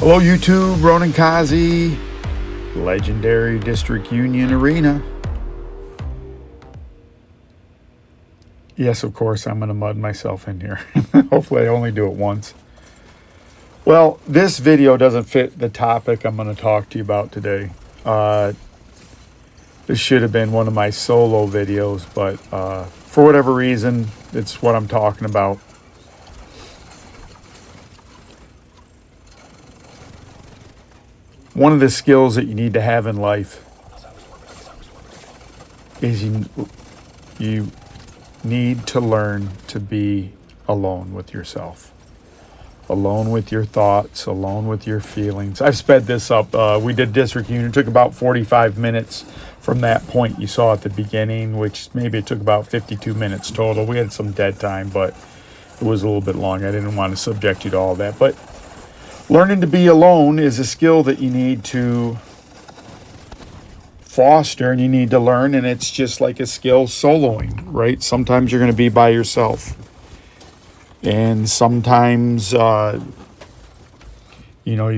Hello YouTube, Ronan Kazi, Legendary District Union Arena. Yes, of course, I'm going to mud myself in here. Hopefully I only do it once. Well, this video doesn't fit the topic I'm going to talk to you about today. This should have been one of my solo videos, but for whatever reason, it's what I'm talking about. One of the skills that you need to have in life is you need to learn to be alone with yourself. Alone with your thoughts, alone with your feelings. I've sped this up. We did District Union. It took about 45 minutes from that point you saw at the beginning, which maybe it took about 52 minutes total. We had some dead time, but it was a little bit long. I didn't want to subject you to all that. But learning to be alone is a skill that you need to foster and you need to learn, and it's just like a skill soloing, right? Sometimes you're going to be by yourself. And sometimes, you're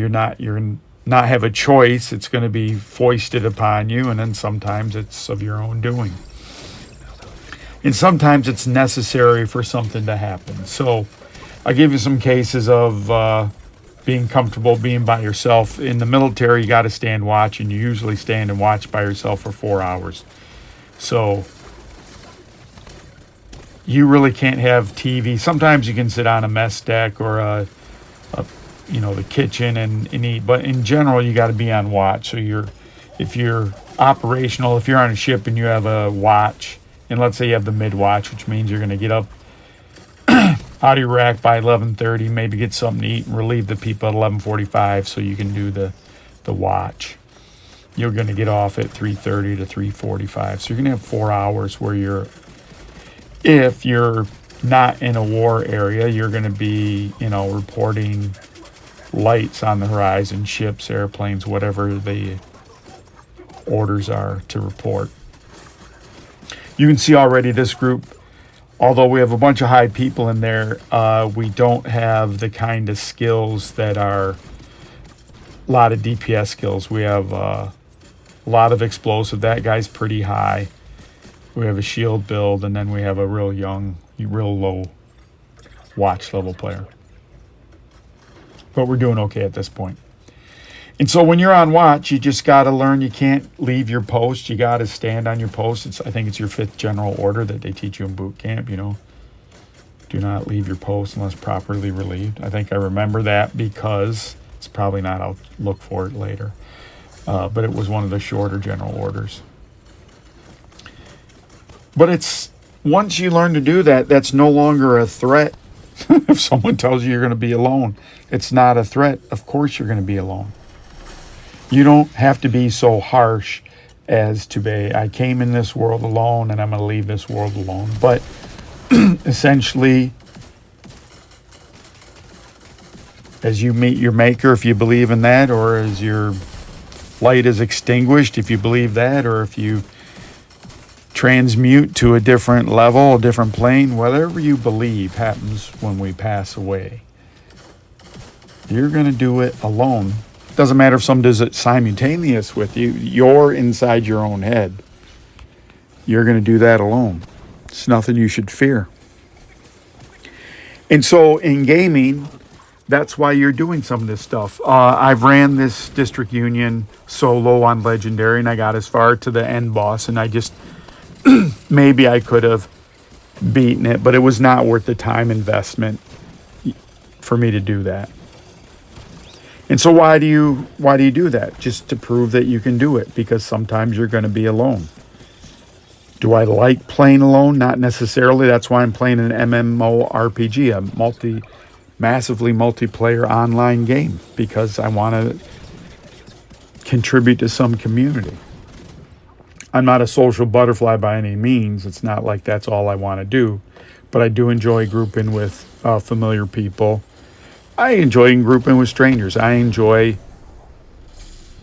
not have a choice. It's going to be foisted upon you. And then sometimes it's of your own doing. And sometimes it's necessary for something to happen. So I'll give you some cases of being comfortable being by yourself. In the military, you got to stand watch, and you usually stand and watch by yourself for 4 hours. So you really can't have TV. Sometimes you can sit on a mess deck or the kitchen and eat, but in general, you got to be on watch. So if you're operational, if you're on a ship and you have a watch, and let's say you have the mid watch, which means you're going to get up out of your rack by 11:30, maybe get something to eat and relieve the people at 11:45 so you can do the watch. You're going to get off at 3:30 to 3:45. So you're going to have 4 hours where if you're not in a war area, you're going to be, reporting lights on the horizon, ships, airplanes, whatever the orders are to report. You can see already this group, although we have a bunch of high people in there, we don't have the kind of skills that are a lot of DPS skills. We have a lot of explosive. That guy's pretty high. We have a shield build, and then we have a real low watch level player. But we're doing okay at this point. And so when you're on watch, you just got to learn you can't leave your post. You got to stand on your post. I think it's your 5th general order that they teach you in boot camp, Do not leave your post unless properly relieved. I think I remember that because it's probably not. I'll look for it later. But it was one of the shorter general orders. But it's once you learn to do that, that's no longer a threat. If someone tells you you're going to be alone, it's not a threat. Of course you're going to be alone. You don't have to be so harsh as to be, I came in this world alone and I'm going to leave this world alone. But essentially, as you meet your maker, if you believe in that, or as your light is extinguished, if you believe that, or if you transmute to a different level, a different plane, whatever you believe happens when we pass away. You're going to do it alone. Doesn't matter if someone does it simultaneous with you. You're inside your own head. You're going to do that alone. It's nothing you should fear. And so in gaming, that's why you're doing some of this stuff. I've ran this District Union solo on Legendary, and I got as far to the end boss, and I just maybe I could have beaten it, but it was not worth the time investment for me to do that. And so why do you do that? Just to prove that you can do it, because sometimes you're going to be alone. Do I like playing alone? Not necessarily. That's why I'm playing an MMORPG, a massively multiplayer online game, because I want to contribute to some community. I'm not a social butterfly by any means. It's not like that's all I want to do. But I do enjoy grouping with familiar people. I enjoy grouping with strangers. I enjoy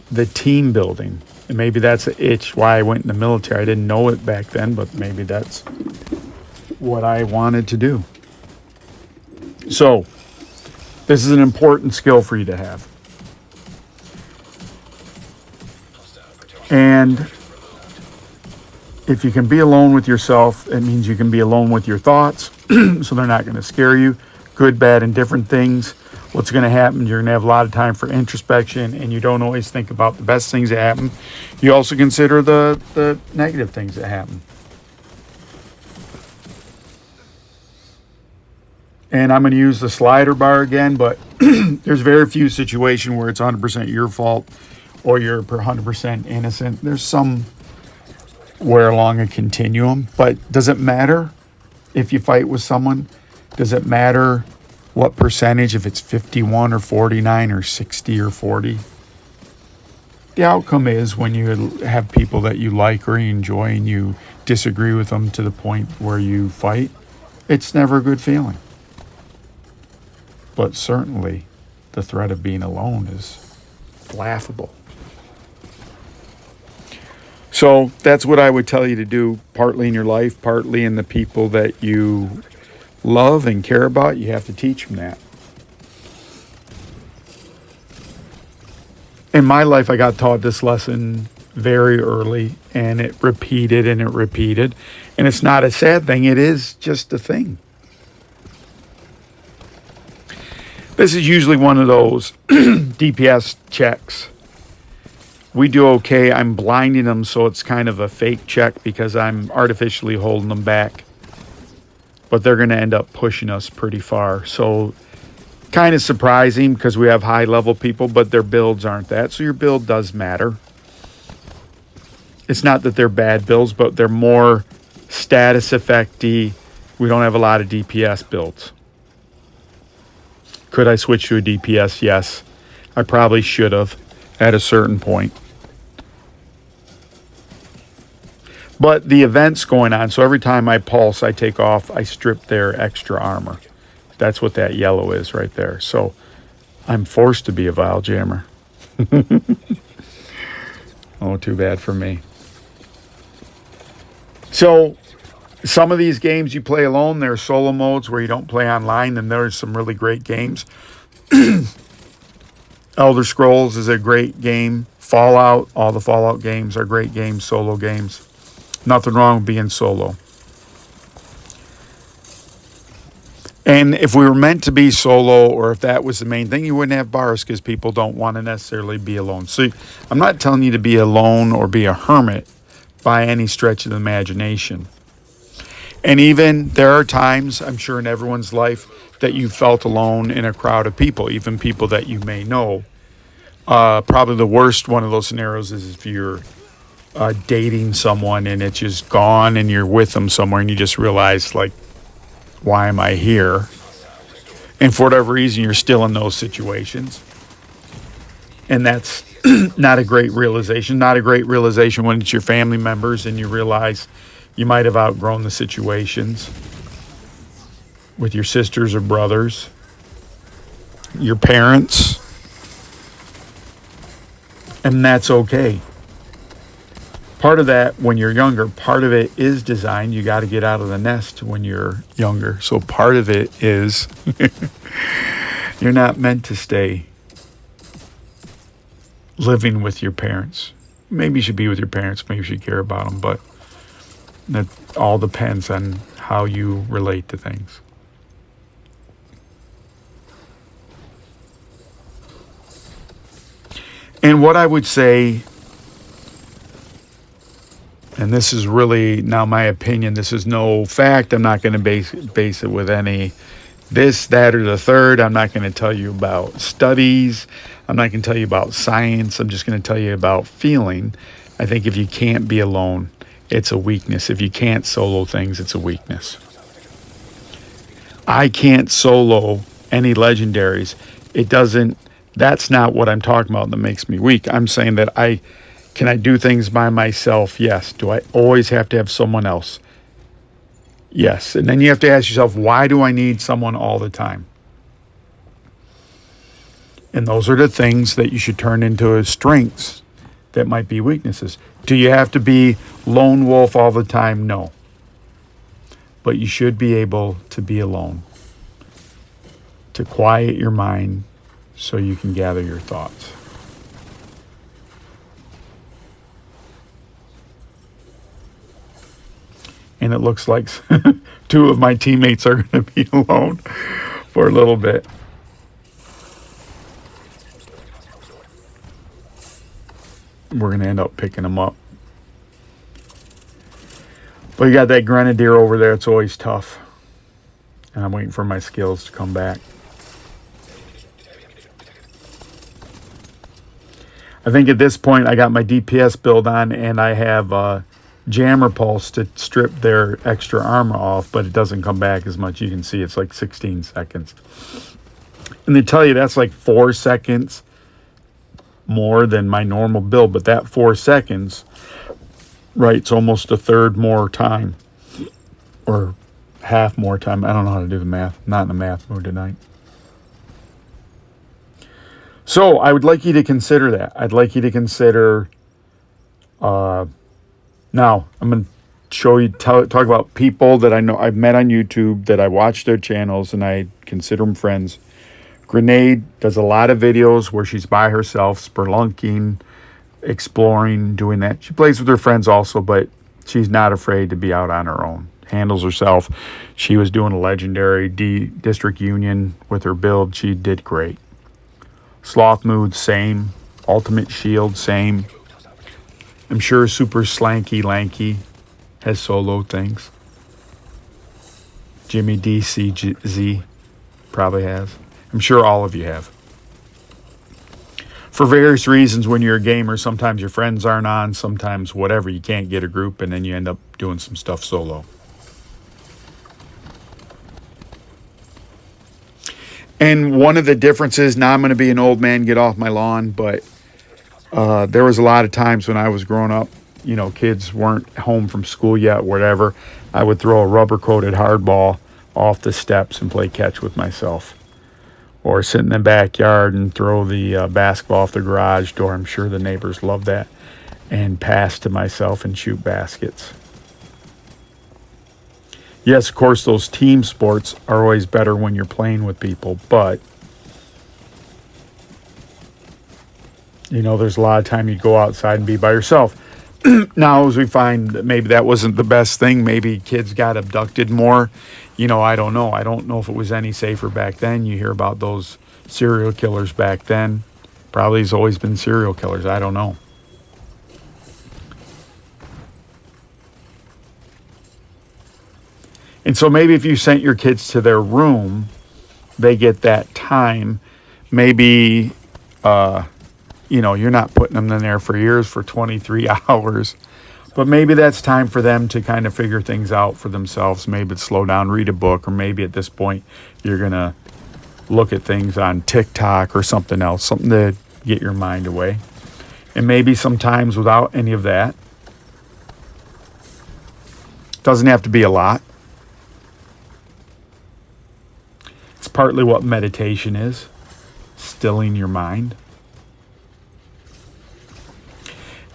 the team building. And maybe that's an itch why I went in the military. I didn't know it back then, but maybe that's what I wanted to do. So, this is an important skill for you to have. And if you can be alone with yourself, it means you can be alone with your thoughts. So they're not going to scare you. Good, bad, and different things. What's going to happen, you're going to have a lot of time for introspection, and you don't always think about the best things that happen. You also consider the negative things that happen. And I'm going to use the slider bar again, but there's very few situations where it's 100% your fault or you're 100% innocent. There's somewhere along a continuum, but does it matter if you fight with someone? Does it matter what percentage, if it's 51 or 49 or 60 or 40? The outcome is when you have people that you like or you enjoy and you disagree with them to the point where you fight, it's never a good feeling. But certainly the threat of being alone is laughable. So that's what I would tell you to do, partly in your life, partly in the people that you love and care about. You have to teach them that. In my life, I got taught this lesson very early, and it repeated and it repeated. And it's not a sad thing. It is just a thing. This is usually one of those DPS checks. We do okay. I'm blinding them, so it's kind of a fake check because I'm artificially holding them back. But they're going to end up pushing us pretty far. So kind of surprising because we have high-level people, but their builds aren't that. So your build does matter. It's not that they're bad builds, but they're more status effecty. We don't have a lot of DPS builds. Could I switch to a DPS? Yes. I probably should have at a certain point. But the event's going on, so every time I pulse, I take off, I strip their extra armor. That's what that yellow is right there. So I'm forced to be a Vile Jammer. Oh, too bad for me. So some of these games you play alone, there are solo modes where you don't play online, and there's some really great games. Elder Scrolls is a great game. Fallout, all the Fallout games are great games, solo games. Nothing wrong with being solo. And if we were meant to be solo, or if that was the main thing, you wouldn't have bars because people don't want to necessarily be alone. So I'm not telling you to be alone or be a hermit by any stretch of the imagination. And even there are times, I'm sure in everyone's life, that you felt alone in a crowd of people, even people that you may know. Probably the worst one of those scenarios is if you're dating someone and it's just gone and you're with them somewhere and you just realize, like, why am I here? And for whatever reason, you're still in those situations. And that's not a great realization. Not a great realization when it's your family members and you realize you might have outgrown the situations with your sisters or brothers, your parents. And that's okay. Part of that, when you're younger, part of it is design. You got to get out of the nest when you're younger. So part of it is you're not meant to stay living with your parents. Maybe you should be with your parents. Maybe you should care about them. But that all depends on how you relate to things. And what I would say, and this is really now my opinion, this is no fact. I'm not going to base it with any this, that, or the third. I'm not going to tell you about studies. I'm not going to tell you about science. I'm just going to tell you about feeling. I think if you can't be alone, it's a weakness. If you can't solo things, it's a weakness. I can't solo any legendaries. That's not what I'm talking about that makes me weak. I'm saying that can I do things by myself? Yes. Do I always have to have someone else? Yes. And then you have to ask yourself, why do I need someone all the time? And those are the things that you should turn into strengths that might be weaknesses. Do you have to be lone wolf all the time? No. But you should be able to be alone, to quiet your mind so you can gather your thoughts. and it looks like two of my teammates are going to be alone for a little bit. We're going to end up picking them up. But you got that Grenadier over there. It's always tough. And I'm waiting for my skills to come back. I think at this point I got my DPS build on, and I have Jammer Pulse to strip their extra armor off, but it doesn't come back as much. You can see it's like 16 seconds. And they tell you that's like 4 seconds more than my normal build, but that 4 seconds, right, it's almost a third more time, or half more time. I don't know how to do the math. I'm not in the math mood tonight. So I would like you to consider that. I'd like you to consider, now I'm going to show you, talk about people that I know I've met on YouTube, that I watch their channels and I consider them friends. Grenade does a lot of videos where she's by herself, spelunking, exploring, doing that. She plays with her friends also, but she's not afraid to be out on her own. Handles herself. She was doing a legendary District Union with her build. She did great. Sloth Mood, same. Ultimate Shield, same. I'm sure Super Slanky Lanky has solo things. Jimmy DCZ probably has. I'm sure all of you have. For various reasons, when you're a gamer, sometimes your friends aren't on, sometimes whatever, you can't get a group, and then you end up doing some stuff solo. And one of the differences, now I'm going to be an old man, get off my lawn, but there was a lot of times when I was growing up, you know, kids weren't home from school yet, whatever. I would throw a rubber-coated hardball off the steps and play catch with myself. Or sit in the backyard and throw the basketball off the garage door. I'm sure the neighbors love that. And pass to myself and shoot baskets. Yes, of course, those team sports are always better when you're playing with people, but you know, there's a lot of time you go outside and be by yourself. Now, as we find that maybe that wasn't the best thing, maybe kids got abducted more. You know, I don't know. I don't know if it was any safer back then. You hear about those serial killers back then. Probably has always been serial killers. I don't know. And so maybe if you sent your kids to their room, they get that time. Maybe, you know, you're not putting them in there for years for 23 hours. But maybe that's time for them to kind of figure things out for themselves. Maybe it's slow down, read a book, or maybe at this point you're going to look at things on TikTok or something else, something to get your mind away. And maybe sometimes without any of that. Doesn't have to be a lot. It's partly what meditation is, stilling your mind.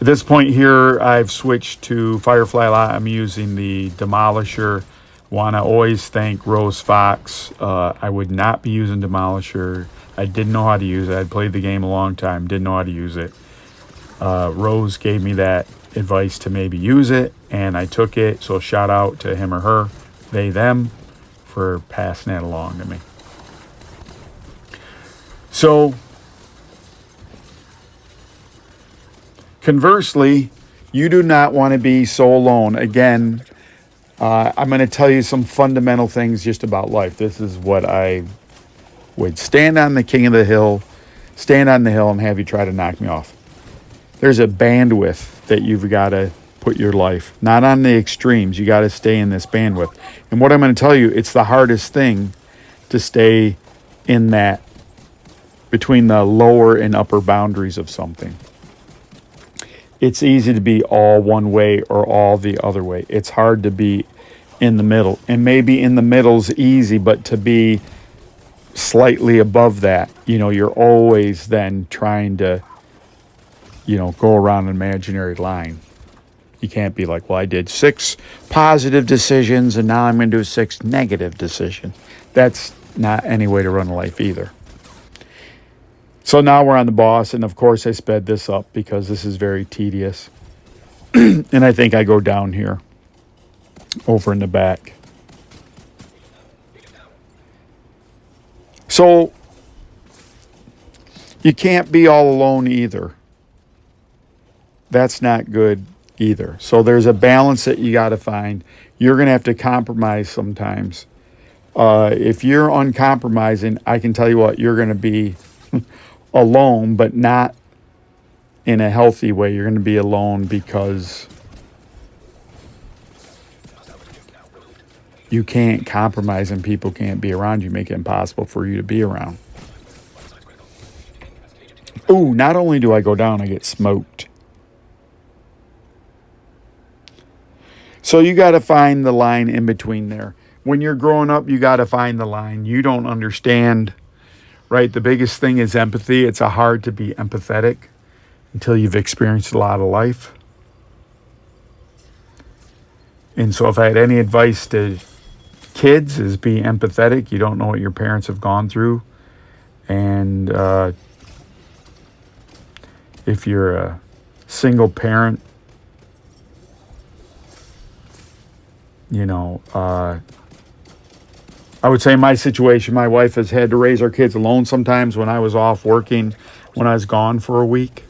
At this point here, I've switched to Firefly a lot. I'm using the Demolisher. Want to always thank Rose Fox. I would not be using Demolisher. I didn't know how to use it. I'd played the game a long time, didn't know how to use it. Rose gave me that advice to maybe use it, and I took it. So shout out to him or her, they, them, for passing that along to me. So, conversely, you do not want to be so alone. Again, I'm going to tell you some fundamental things just about life. This is what I would stand on the king of the hill, stand on the hill and have you try to knock me off. There's a bandwidth that you've got to put your life, not on the extremes. You got to stay in this bandwidth. And what I'm going to tell you, it's the hardest thing to stay in that, between the lower and upper boundaries of something. It's easy to be all one way or all the other way. It's hard to be in the middle. And maybe in the middle's easy, but to be slightly above that, you know, you're always then trying to, you know, go around an imaginary line. You can't be like, well, I did 6 positive decisions and now I'm going to do 6 negative decisions. That's not any way to run a life either. So now we're on the boss, and of course I sped this up because this is very tedious. And I think I go down here. over in the back. So you can't be all alone either. That's not good either. So there's a balance that you got to find. You're going to have to compromise sometimes. If you're uncompromising, I can tell you what, you're going to be alone, but not in a healthy way. You're going to be alone because you can't compromise and people can't be around you, make it impossible for you to be around. Ooh, not only do I go down, I get smoked. So you got to find the line in between there. When you're growing up, you got to find the line. You don't understand, right? The biggest thing is empathy. It's hard to be empathetic until you've experienced a lot of life. And so if I had any advice to kids is be empathetic. You don't know what your parents have gone through. And if you're a single parent, you know, I would say in my situation, my wife has had to raise our kids alone sometimes when I was off working, when I was gone for a week.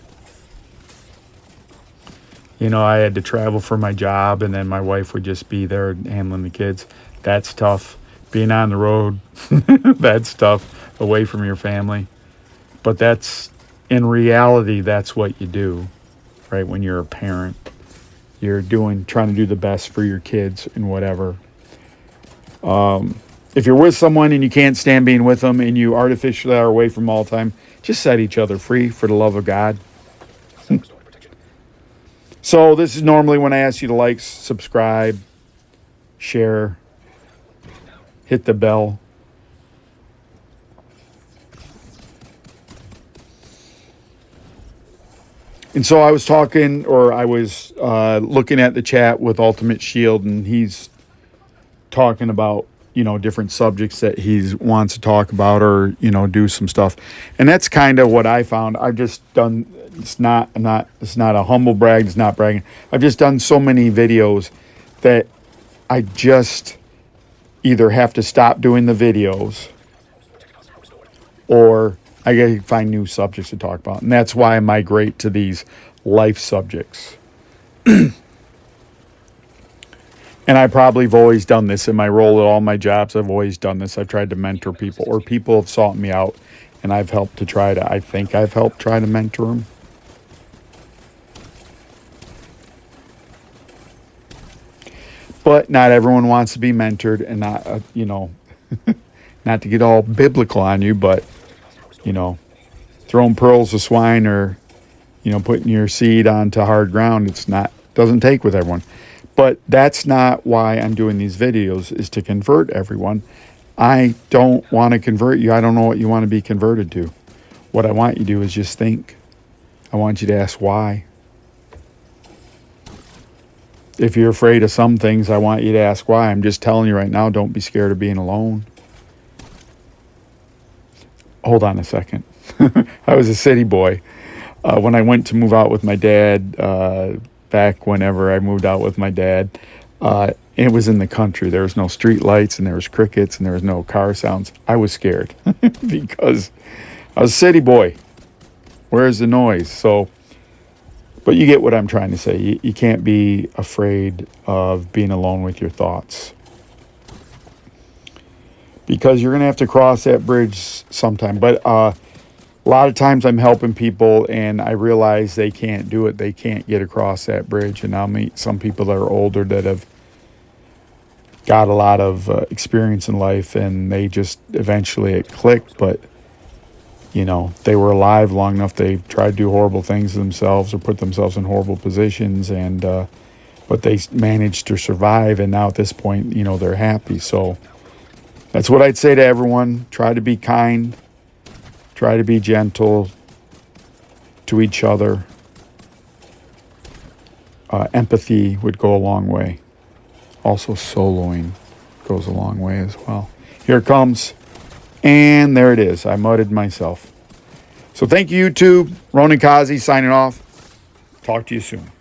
You know, I had to travel for my job, and then my wife would just be there handling the kids. That's tough. Being on the road, that's tough, away from your family. But that's, in reality, that's what you do, right? When you're a parent, you're trying to do the best for your kids and whatever. If you're with someone and you can't stand being with them and you artificially are away from all the time, just set each other free for the love of God. So this is normally when I ask you to like, subscribe, share, hit the bell. And so I was talking, or I was looking at the chat with Ultimate Shield, and he's talking about, you know, different subjects that he wants to talk about, or, you know, do some stuff. And that's kind of what I found. I've just done, it's not a humble brag, it's not bragging. I've just done so many videos that I just either have to stop doing the videos or I got to find new subjects to talk about. And that's why I migrate to these life subjects. And I probably have always done this in my role at all my jobs. I've always done this. I've tried to mentor people, or people have sought me out, and I've helped to try to, I think I've helped try to mentor them. But not everyone wants to be mentored, and not, you know, not to get all biblical on you, but, you know, throwing pearls to swine, or, you know, putting your seed onto hard ground, doesn't take with everyone. But that's not why I'm doing these videos, is to convert everyone. I don't want to convert you. I don't know what you want to be converted to. What I want you to do is just think. I want you to ask why. If you're afraid of some things, I want you to ask why. I'm just telling you right now, don't be scared of being alone. Hold on a second. I was a city boy. When I went to move out with my dad, back whenever I moved out with my dad, it was in the country. There was no street lights, and there was crickets, and there was no car sounds. I was scared because I was a city boy. Where's the noise? So, but you get what I'm trying to say. You can't be afraid of being alone with your thoughts, because you're going to have to cross that bridge sometime. But a lot of times I'm helping people and I realize they can't do it. They can't get across that bridge. And I'll meet some people that are older that have got a lot of experience in life, and they just eventually it clicked. But, you know, they were alive long enough. They tried to do horrible things to themselves or put themselves in horrible positions. And but they managed to survive. And now at this point, you know, they're happy. So that's what I'd say to everyone. Try to be kind. Try to be gentle to each other. Empathy would go a long way. Also, soloing goes a long way as well. Here it comes. And there it is. I mudded myself. So thank you, YouTube. Ronan Kazi signing off. Talk to you soon.